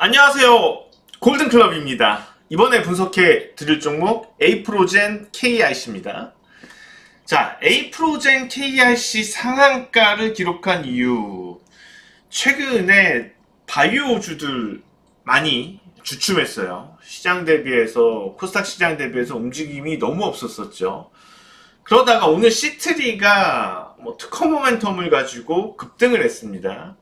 안녕하세요. 골든클럽입니다. 이번에 분석해 드릴 종목 에이프로젠 KIC입니다. 자, 에이프로젠 KIC 상한가를 기록한 이유. 최근에 바이오주들 많이 주춤했어요. 시장 대비해서, 코스닥 시장 대비해서 움직임이 너무 없었었죠. 그러다가 오늘 시트리가 특허 모멘텀을 가지고 급등을 했습니다.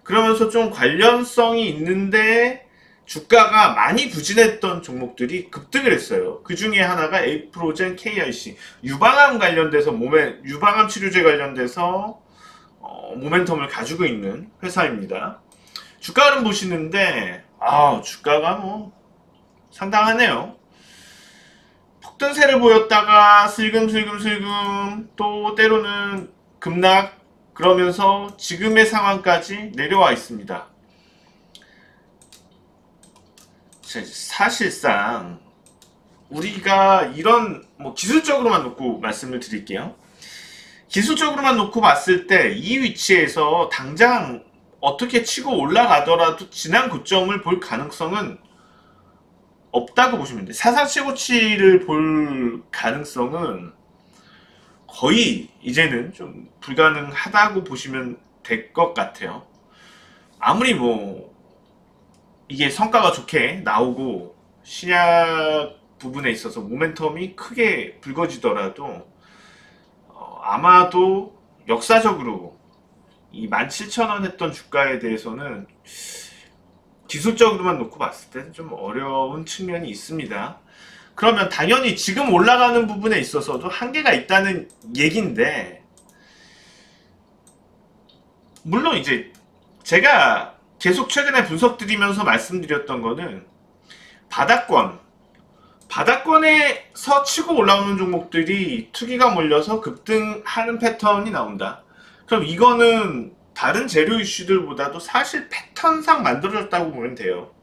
그러면서 좀 관련성이 있는데 주가가 많이 부진했던 종목들이 급등을 했어요. 그 중에 하나가 에이프로젠 KIC, 유방암 관련돼서 유방암 치료제 관련돼서 모멘텀을 가지고 있는 회사입니다. 주가 흐름 보시는데 주가가 상당하네요. 폭등세를 보였다가 슬금슬금 또 때로는 급락, 그러면서 지금의 상황까지 내려와 있습니다. 사실상 우리가 이런 기술적으로만 놓고 말씀을 드릴게요. 기술적으로만 놓고 봤을 때 이 위치에서 당장 어떻게 치고 올라가더라도 지난 고점을 볼 가능성은 없다고 보시면 돼요. 사상 최고치를 볼 가능성은 거의 이제는 좀 불가능하다고 보시면 될 것 같아요. 아무리 이게 성과가 좋게 나오고 신약 부분에 있어서 모멘텀이 크게 불거지더라도 아마도 역사적으로 이 17,000원 했던 주가에 대해서는 기술적으로만 놓고 봤을 때는 좀 어려운 측면이 있습니다. 그러면 당연히 지금 올라가는 부분에 있어서도 한계가 있다는 얘기인데, 물론 이제 제가 계속 최근에 분석 드리면서 말씀드렸던 거는 바닥권에서 치고 올라오는 종목들이 투기가 몰려서 급등하는 패턴이 나온다. 그럼 이거는 다른 재료 이슈들보다도 사실 패턴상 만들어졌다고 보면 돼요.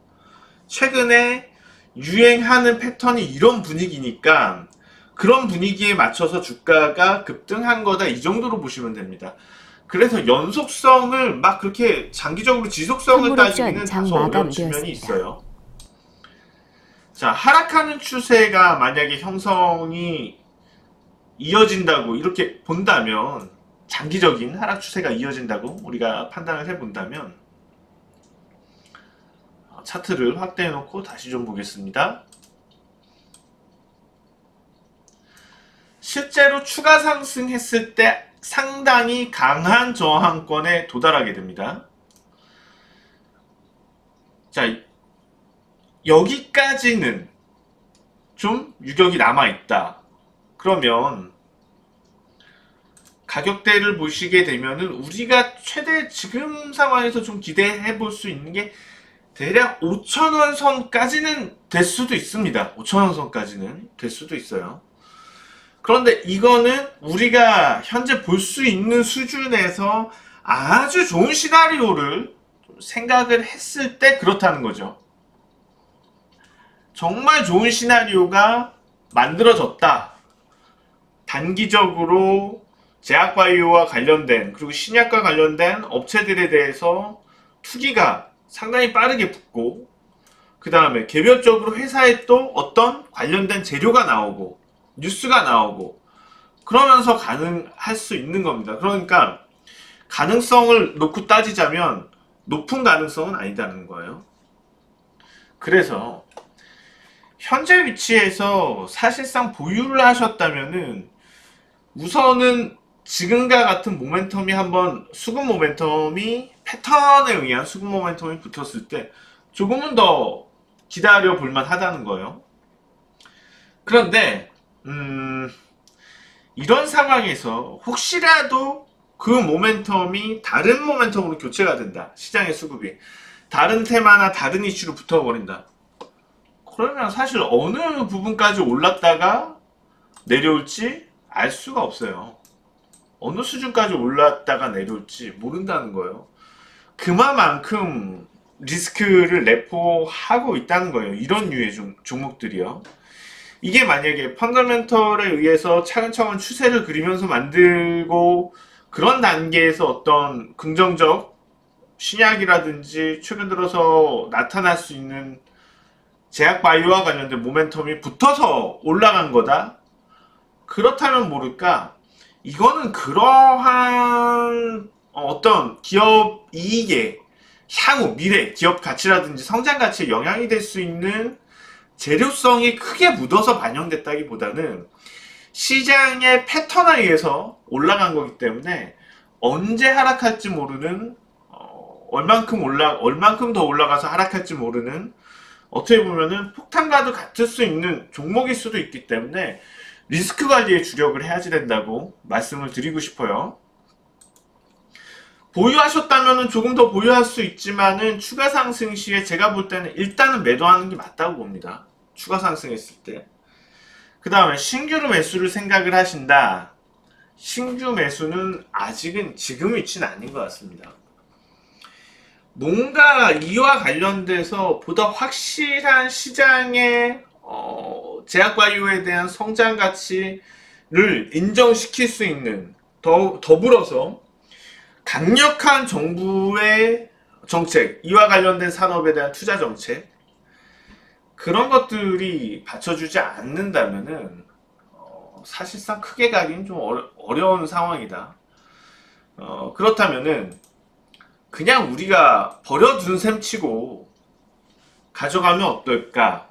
최근에 유행하는 패턴이 이런 분위기니까 그런 분위기에 맞춰서 주가가 급등한 거다, 이 정도로 보시면 됩니다. 그래서 연속성을 그렇게 장기적으로 지속성을 따지기는 다소 어려운 측면이 있어요. 자, 하락하는 추세가 만약에 형성이 이어진다고 이렇게 본다면, 장기적인 하락 추세가 이어진다고 우리가 판단을 해본다면, 차트를 확대해 놓고 다시 좀 보겠습니다. 실제로 추가 상승했을 때 상당히 강한 저항권에 도달하게 됩니다. 자, 여기까지는 좀 유격이 남아있다. 그러면 가격대를 보시게 되면은 우리가 최대 지금 상황에서 좀 기대해 볼 수 있는 게 대략 5,000원 선까지는 될 수도 있습니다. 5,000원 선까지는 될 수도 있어요. 그런데 이거는 우리가 현재 볼 수 있는 수준에서 아주 좋은 시나리오를 생각을 했을 때 그렇다는 거죠. 정말 좋은 시나리오가 만들어졌다. 단기적으로 제약바이오와 관련된, 그리고 신약과 관련된 업체들에 대해서 투기가 상당히 빠르게 붙고, 그 다음에 개별적으로 회사에 또 어떤 관련된 재료가 나오고 뉴스가 나오고 그러면서 가능할 수 있는 겁니다. 그러니까 가능성을 놓고 따지자면 높은 가능성은 아니다는 거예요. 그래서 현재 위치에서 사실상 보유를 하셨다면은 우선은 지금과 같은 모멘텀이 한번 수급 모멘텀이, 패턴에 의한 수급 모멘텀이 붙었을 때 조금은 더 기다려 볼만 하다는 거예요. 그런데 이런 상황에서 혹시라도 그 모멘텀이 다른 모멘텀으로 교체가 된다, 시장의 수급이 다른 테마나 다른 이슈로 붙어버린다, 그러면 사실 어느 부분까지 올랐다가 내려올지 알 수가 없어요. 어느 수준까지 올랐다가 내려올지 모른다는 거예요. 그만큼 리스크를 내포하고 있다는 거예요. 이런 류의 종목들이요. 이게 만약에 펀더멘털에 의해서 차근차근 추세를 그리면서 만들고 그런 단계에서 어떤 긍정적 신약이라든지 최근 들어서 나타날 수 있는 제약바이오와 관련된 모멘텀이 붙어서 올라간 거다? 그렇다면 모를까? 이거는 그러한 어떤 기업 이익에 향후 미래 기업 가치라든지 성장 가치에 영향이 될 수 있는 재료성이 크게 묻어서 반영됐다기보다는 시장의 패턴에 의해서 올라간 거기 때문에 언제 하락할지 모르는 얼만큼 더 올라가서 하락할지 모르는 어떻게 보면은 폭탄과도 같을 수 있는 종목일 수도 있기 때문에 리스크 관리에 주력을 해야지 된다고 말씀을 드리고 싶어요. 보유하셨다면 조금 더 보유할 수 있지만은 추가 상승 시에 제가 볼 때는 일단은 매도하는 게 맞다고 봅니다. 추가 상승했을 때. 그 다음에 신규로 매수를 생각을 하신다. 신규 매수는 아직은 지금 위치는 아닌 것 같습니다. 뭔가 이와 관련돼서 보다 확실한 시장의 제약바이오에 대한 성장 가치를 인정시킬 수 있는 더불어서 강력한 정부의 정책, 이와 관련된 산업에 대한 투자 정책, 그런 것들이 받쳐주지 않는다면은 사실상 크게 가긴 좀 어려운 상황이다. 그렇다면은 그냥 우리가 버려둔 셈치고 가져가면 어떨까?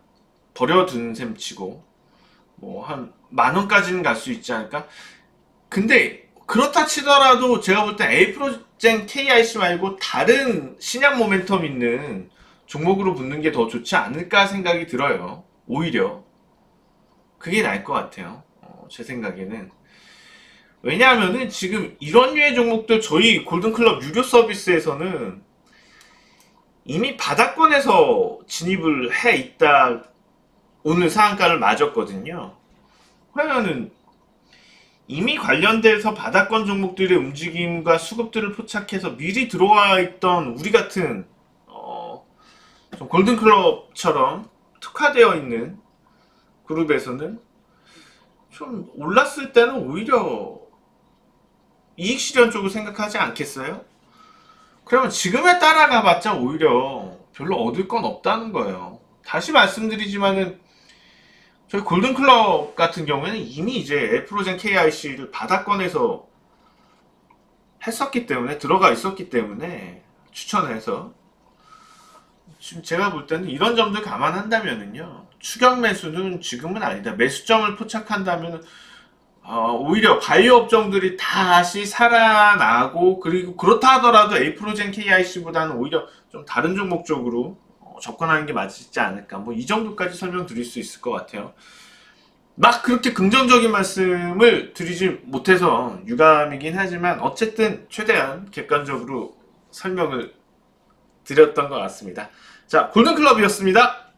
버려둔 셈치고 뭐 한 10,000원까지는 갈 수 있지 않을까? 근데 그렇다 치더라도 제가 볼 때 에이프로젠 KIC 말고 다른 신약 모멘텀 있는 종목으로 붙는 게 더 좋지 않을까 생각이 들어요. 오히려 그게 나을 것 같아요. 제 생각에는. 왜냐하면은 지금 이런 류의 종목들 저희 골든클럽 유료 서비스에서는 이미 바닥권에서 진입을 해 있다. 오늘 상한가를 맞았거든요. 그러면은 이미 관련돼서 바닥권 종목들의 움직임과 수급들을 포착해서 미리 들어와 있던 우리 같은 좀 골든클럽처럼 특화되어 있는 그룹에서는 좀 올랐을 때는 오히려 이익 실현 쪽을 생각하지 않겠어요? 그러면 지금에 따라가봤자 오히려 별로 얻을 건 없다는 거예요. 다시 말씀드리지만은 저희 골든클럽 같은 경우에는 이미 이제 에프로젠 KIC를 바닥권에서 했었기 때문에 들어가 있었기 때문에 추천을 해서 지금 제가 볼 때는 이런 점들 감안한다면은요, 추격 매수는 지금은 아니다. 매수점을 포착한다면 오히려 바이오 업종들이 다시 살아나고, 그리고 그렇다 하더라도 에이프로젠 KIC보다는 오히려 좀 다른 종목 쪽으로 접근하는 게 맞지 않을까. 뭐 이 정도까지 설명드릴 수 있을 것 같아요. 막 그렇게 긍정적인 말씀을 드리지 못해서 유감이긴 하지만 어쨌든 최대한 객관적으로 설명을 드렸던 것 같습니다. 자, 골든클럽이었습니다.